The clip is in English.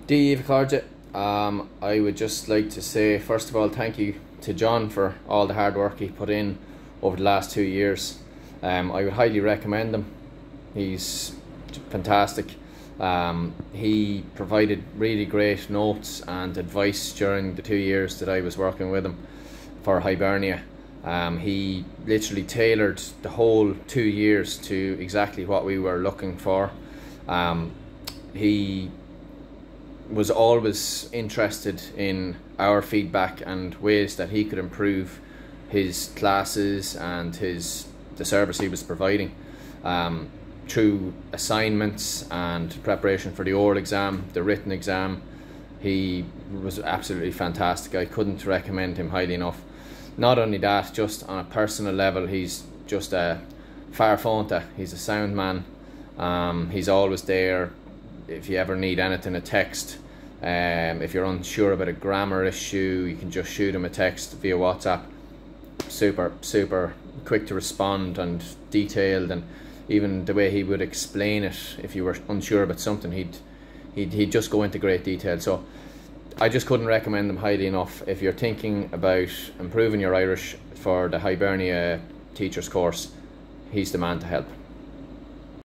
Díomh, I would just like to say, first of all, thank you to John for all the hard work he put in over the last 2 years. I would highly recommend him. He's fantastic. He provided really great notes and advice during the 2 years that I was working with him for Hibernia. He literally tailored the whole 2 years to exactly what we were looking for. He was always interested in our feedback and ways that he could improve his classes and the service he was providing, through assignments and preparation for the oral exam, the written exam. He was absolutely fantastic. I couldn't recommend him highly enough. Not only that, just on a personal level, he's just a farfanta. He's a sound man. He's always there. If you ever need anything, a text. If you're unsure about a grammar issue, you can just shoot him a text via WhatsApp. Super quick to respond and detailed, and even the way he would explain it, if you were unsure about something, he'd just go into great detail. So I just couldn't recommend him highly enough. If you're thinking about improving your Irish for the Hibernia teachers course, he's the man to help.